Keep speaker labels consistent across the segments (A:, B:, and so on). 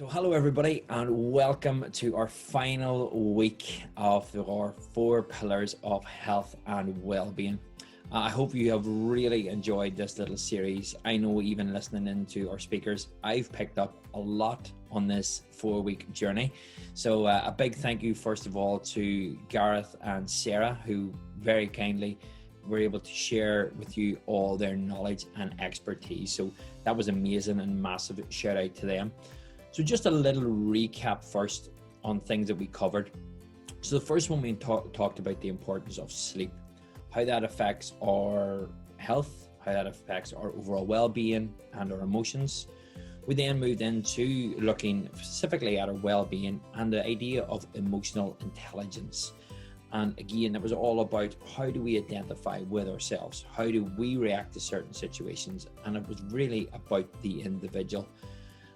A: So hello everybody and welcome to our final week of our 4 pillars of health and well-being. I hope you have really enjoyed this little series. I know even listening into our speakers, I've picked up a lot on this 4-week journey. So a big thank you first of all to Gareth and Sarah, who very kindly were able to share with you all their knowledge and expertise. So that was amazing and massive shout out to them. So just a little recap first on things that we covered. So the first one we talked about the importance of sleep, how that affects our health, how that affects our overall well-being and our emotions. We then moved into looking specifically at our well-being and the idea of emotional intelligence. And again, it was all about how do we identify with ourselves? How do we react to certain situations? And it was really about the individual.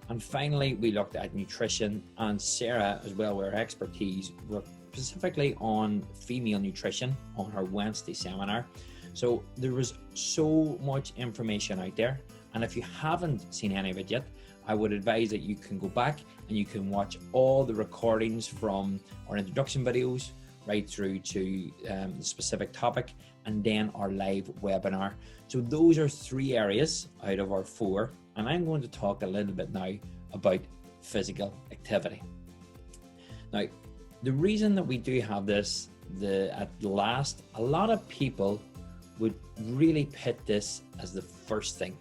A: And finally, we looked at nutrition, and Sarah, as well, with her expertise, were specifically on female nutrition on her Wednesday seminar. So there was so much information out there. And if you haven't seen any of it yet, I would advise that you can go back and you can watch all the recordings from our introduction videos right through to the specific topic and then our live webinar. So those are 3 areas out of our 4. And I'm going to talk a little bit now about physical activity. Now, the reason that we do have this, at last, a lot of people would really pit this as the first thing.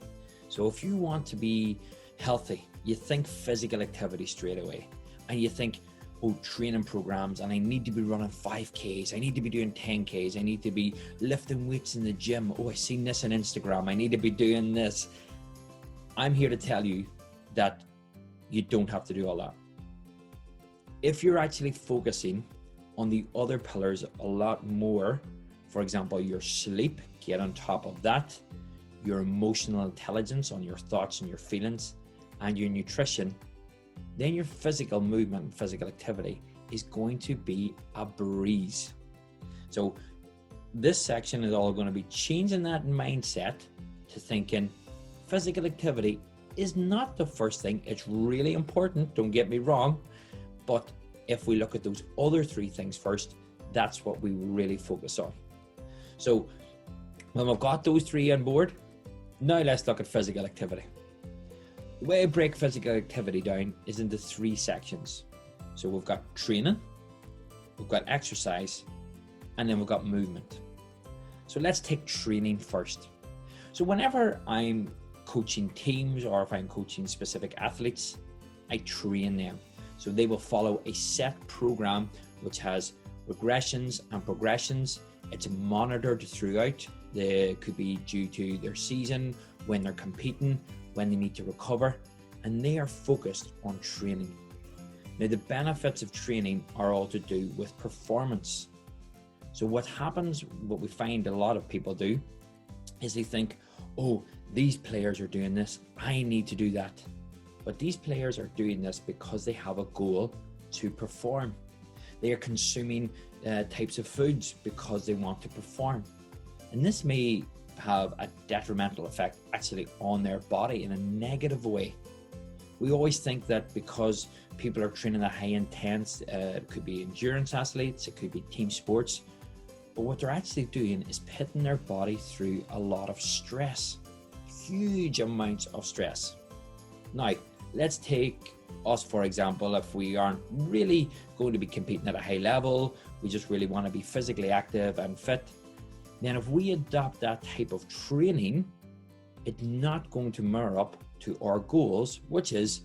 A: So if you want to be healthy, you think physical activity straight away. And you think, oh, training programs, and I need to be running 5Ks, I need to be doing 10Ks, I need to be lifting weights in the gym. Oh, I've seen this on Instagram, I need to be doing this. I'm here to tell you that you don't have to do all that. If you're actually focusing on the other pillars a lot more, for example, your sleep, get on top of that, your emotional intelligence on your thoughts and your feelings, and your nutrition, then your physical movement and physical activity is going to be a breeze. So this section is all going to be changing that mindset to thinking, physical activity is not the first thing. It's really important, don't get me wrong, but if we look at those other 3 things first, that's what we really focus on. So when we've got those 3 on board, now let's look at physical activity. The way I break physical activity down is into 3 sections. So we've got training, we've got exercise, and then we've got movement. So let's take training first. So whenever I'm coaching teams or if I'm coaching specific athletes, I train them. So they will follow a set program which has regressions and progressions. It's monitored throughout. They could be due to their season, when they're competing, when they need to recover, and they are focused on training. Now, the benefits of training are all to do with performance. So what happens, what we find a lot of people do, is they think, oh, these players are doing this, I need to do that. But these players are doing this because they have a goal to perform. They are consuming types of foods because they want to perform. And this may have a detrimental effect actually on their body in a negative way. We always think that because people are training at high intense, it could be endurance athletes, it could be team sports, but what they're actually doing is putting their body through a lot of stress, huge amounts of stress. Now, let's take us, for example, if we aren't really going to be competing at a high level, we just really want to be physically active and fit, then if we adopt that type of training, it's not going to mirror up to our goals, which is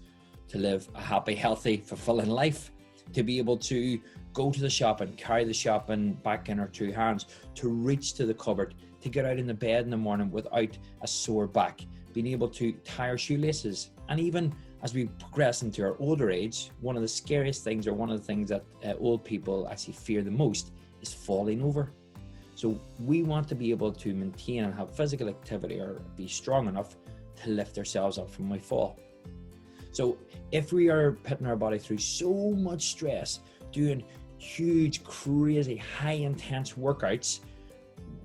A: to live a happy, healthy, fulfilling life, to be able to go to the shop and carry the shopping back in our 2 hands, to reach to the cupboard, to get out in the bed in the morning without a sore back, being able to tie our shoelaces. And even as we progress into our older age, one of the scariest things, or one of the things that old people actually fear the most, is falling over. So we want to be able to maintain and have physical activity or be strong enough to lift ourselves up from a fall. So if we are putting our body through so much stress, doing huge, crazy, high intense workouts,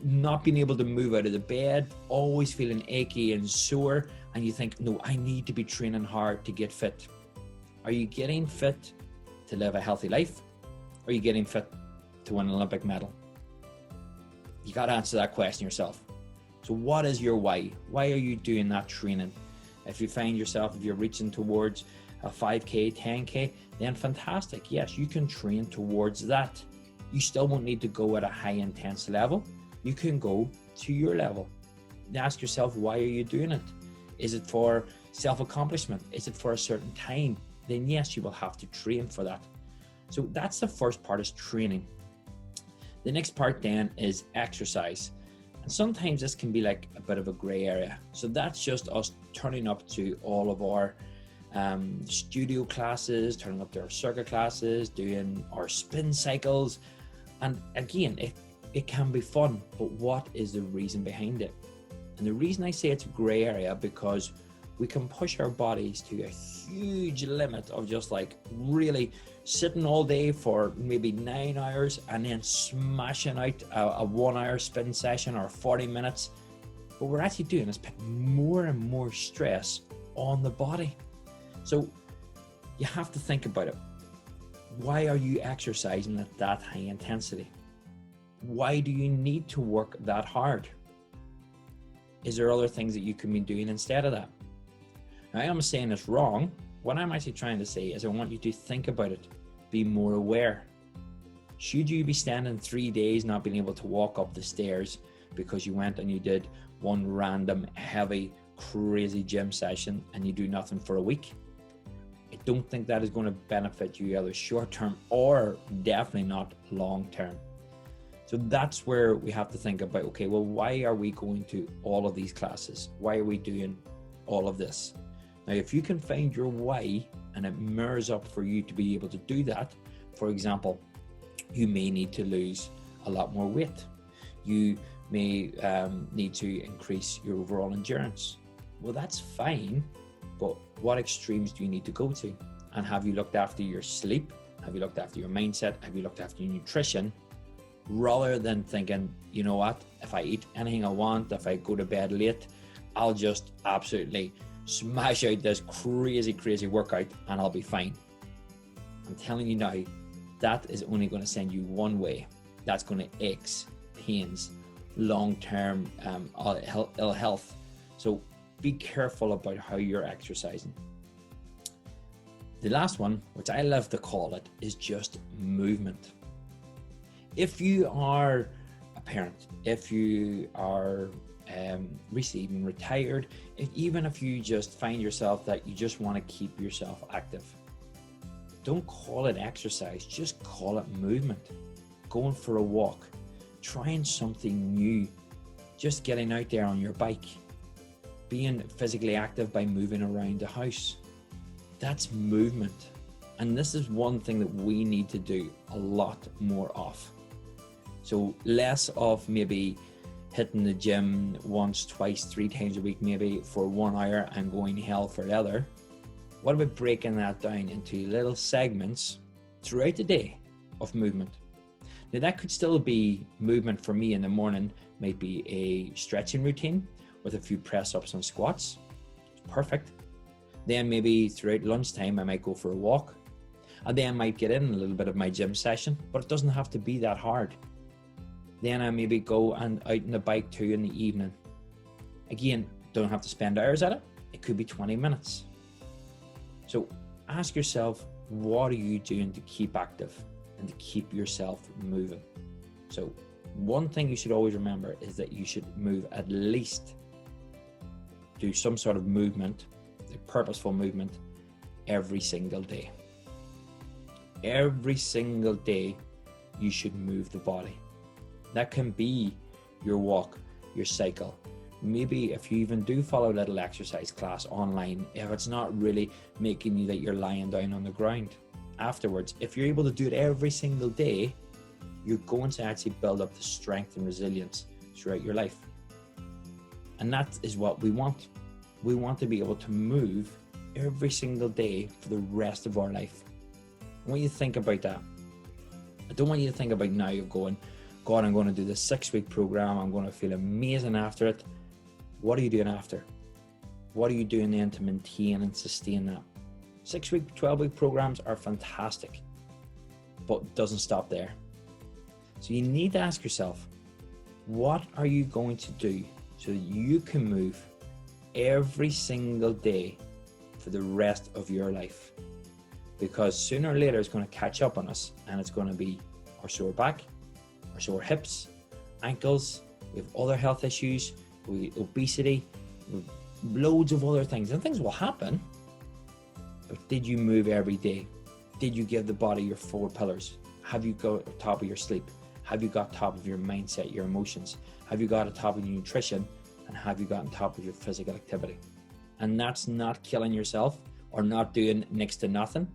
A: not being able to move out of the bed, always feeling achy and sore, and you think, no, I need to be training hard to get fit. Are you getting fit to live a healthy life? Or are you getting fit to win an Olympic medal? You got to answer that question yourself. So what is your why? Why are you doing that training? If you find yourself, if you're reaching towards a 5K, 10K, then fantastic. Yes, you can train towards that. You still won't need to go at a high intense level. You can go to your level. Ask yourself, why are you doing it? Is it for self-accomplishment? Is it for a certain time? Then yes, you will have to train for that. So that's the first part, is training. The next part then is exercise. And sometimes this can be like a bit of a gray area. So that's just us turning up to all of our studio classes, turning up to our circuit classes, doing our spin cycles. And again, it can be fun, but what is the reason behind it? And the reason I say it's a gray area, because we can push our bodies to a huge limit of just like really sitting all day for maybe 9 hours and then smashing out a 1 hour spin session or 40 minutes. What we're actually doing is putting more and more stress on the body. So you have to think about it. Why are you exercising at that high intensity? Why do you need to work that hard? Is there other things that you can be doing instead of that? Now, I'm saying this wrong. What I'm actually trying to say is I want you to think about it. Be more aware. Should you be standing 3 days not being able to walk up the stairs because you went and you did one random heavy crazy gym session and you do nothing for a week? I don't think that is going to benefit you either short term or definitely not long term. So that's where we have to think about, okay, well, why are we going to all of these classes? Why are we doing all of this? Now, if you can find your why and it mirrors up for you to be able to do that, for example, you may need to lose a lot more weight. You may need to increase your overall endurance. Well, that's fine, but what extremes do you need to go to? And have you looked after your sleep? Have you looked after your mindset? Have you looked after your nutrition? Rather than thinking, you know what, if I eat anything I want, if I go to bed late, I'll just absolutely smash out this crazy workout and I'll be fine. I'm telling you now, that is only going to send you one way. That's going to aches, pains, long-term ill health. So be careful about how you're exercising. The last one, which I love to call it, is just movement. If you are a parent, if you are recently retired, even if you just find yourself that you just want to keep yourself active, don't call it exercise, just call it movement. Going for a walk, trying something new, just getting out there on your bike, being physically active by moving around the house. That's movement. And this is one thing that we need to do a lot more of. So less of maybe hitting the gym once, twice, 3 times a week, maybe for 1 hour and going hell for leather. What about breaking that down into little segments throughout the day of movement? Now that could still be movement for me in the morning, might be a stretching routine with a few press ups and squats. Perfect. Then maybe throughout lunchtime, I might go for a walk. And then I might get in a little bit of my gym session, but it doesn't have to be that hard. Then I maybe go and out on the bike too in the evening. Again, don't have to spend hours at it. It could be 20 minutes. So ask yourself, what are you doing to keep active and to keep yourself moving? So one thing you should always remember is that you should move at least, do some sort of movement, a purposeful movement, every single day. Every single day you should move the body. That can be your walk, your cycle. Maybe if you even do follow a little exercise class online, if it's not really making you that you're lying down on the ground. Afterwards, if you're able to do it every single day, you're going to actually build up the strength and resilience throughout your life. And that is what we want. We want to be able to move every single day for the rest of our life. I want you to think about that. I don't want you to think about now you're going, God, I'm going to do this 6-week program. I'm going to feel amazing after it. What are you doing after? What are you doing then to maintain and sustain that? 6-week, 12-week programs are fantastic, but it doesn't stop there. So you need to ask yourself, what are you going to do so that you can move every single day for the rest of your life? Because sooner or later it's going to catch up on us, and it's going to be our sore back, our sore hips, ankles. We have other health issues, obesity, loads of other things, and things will happen. But did you move every day? Did you give the body your 4 pillars? Have you got top of your sleep? Have you got top of your mindset, your emotions? Have you got a top of your nutrition? And have you got on top of your physical activity? And that's not killing yourself or not doing next to nothing.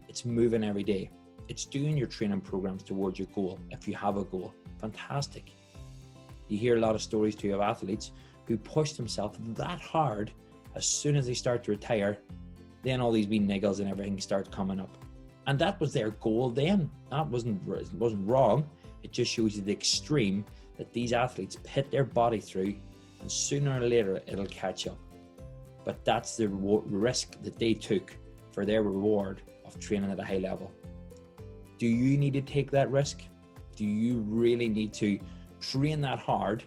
A: It's moving every day. It's doing your training programs towards your goal. If you have a goal, fantastic. You hear a lot of stories too of athletes who push themselves that hard. As soon as they start to retire, then all these wee niggles and everything starts coming up. And that was their goal then. That wasn't wrong. It just shows you the extreme that these athletes put their body through, and sooner or later it'll catch up. But that's the risk that they took for their reward of training at a high level. Do you need to take that risk? Do you really need to train that hard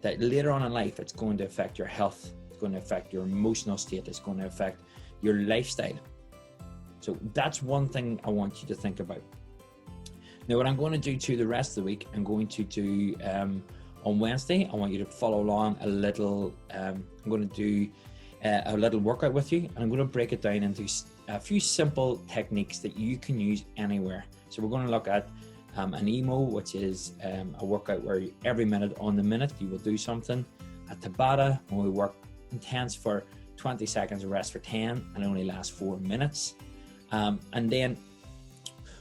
A: that later on in life it's going to affect your health, it's going to affect your emotional state, it's going to affect your lifestyle? So that's one thing I want you to think about. Now, what I'm going to do to the rest of the week, I'm going to do on Wednesday, I want you to follow along a little, I'm going to do a little workout with you, and I'm going to break it down into a few simple techniques that you can use anywhere. So we're going to look at an EMO, which is a workout where every minute on the minute you will do something. A Tabata, when we work intense for 20 seconds, rest for 10, and only lasts 4 minutes. And then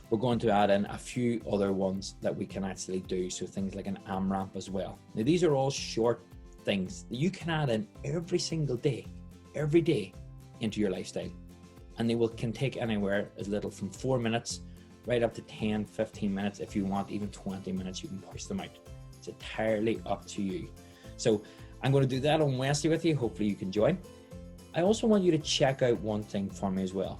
A: we're going to add in a few other ones that we can actually do. So things like an AMRAP as well. Now, these are all short things that you can add in every single day, every day into your lifestyle. And they can take anywhere as little from 4 minutes right up to 10, 15 minutes. If you want even 20 minutes, you can push them out. It's entirely up to you. So I'm going to do that on Wednesday with you. Hopefully you can join. I also want you to check out one thing for me as well.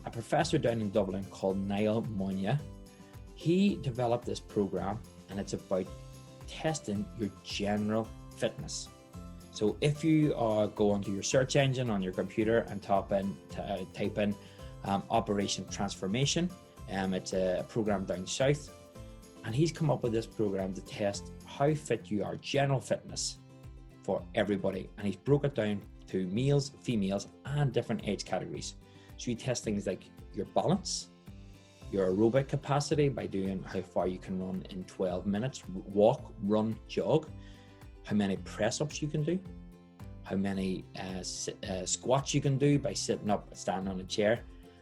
A: A professor down in Dublin called Niall Munya, he developed this program, and it's about testing your general fitness. So if you go onto your search engine on your computer and type in Operation Transformation, it's a program down south, and he's come up with this program to test how fit you are, general fitness for everybody, and he's broke it down to males, females, and different age categories. So you test things like your balance, your aerobic capacity by doing how far you can run in 12 minutes, walk, run, jog, how many press-ups you can do, how many squats you can do by sitting up, standing on a chair,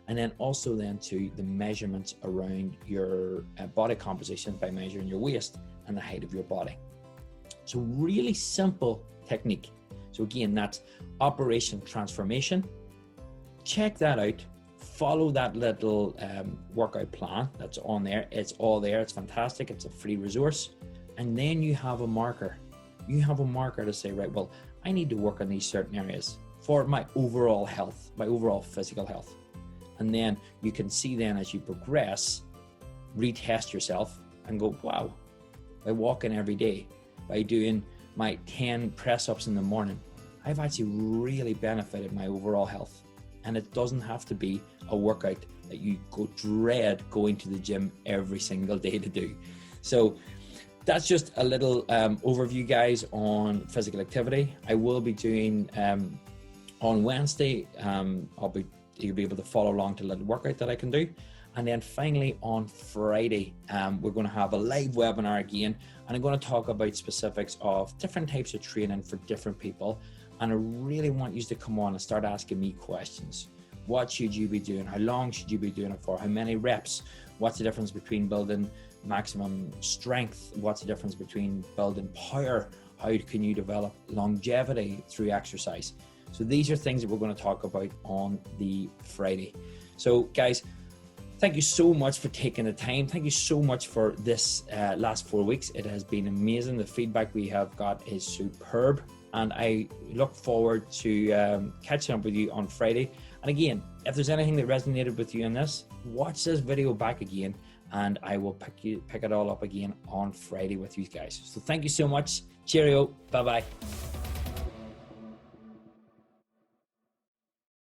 A: and then also then to the measurements around your body composition by measuring your waist and the height of your body. So really simple technique. So again, that's Operation Transformation. Check that out. Follow that little workout plan that's on there. It's all there. It's fantastic. It's a free resource. And then you have a marker. You have a marker to say, right, well, I need to work on these certain areas for my overall health, my overall physical health. And then you can see then as you progress, retest yourself and go, wow, by walking every day, by doing my 10 press-ups in the morning, I've actually really benefited my overall health. And it doesn't have to be a workout that you dread going to the gym every single day to do. So that's just a little overview, guys, on physical activity. I will be doing on Wednesday, you'll be able to follow along to a little workout that I can do. And then finally on Friday, we're going to have a live webinar again, and I'm going to talk about specifics of different types of training for different people. And I really want you to come on and start asking me questions. What should you be doing? How long should you be doing it for? How many reps? What's the difference between building maximum strength? What's the difference between building power? How can you develop longevity through exercise? So these are things that we're going to talk about on the Friday. So guys, thank you so much for taking the time. Thank you so much for this last 4 weeks. It has been amazing. The feedback we have got is superb. And I look forward to catching up with you on Friday. And again, if there's anything that resonated with you in this, watch this video back again, and I will pick it all up again on Friday with you guys. So thank you so much. Cheerio. Bye-bye.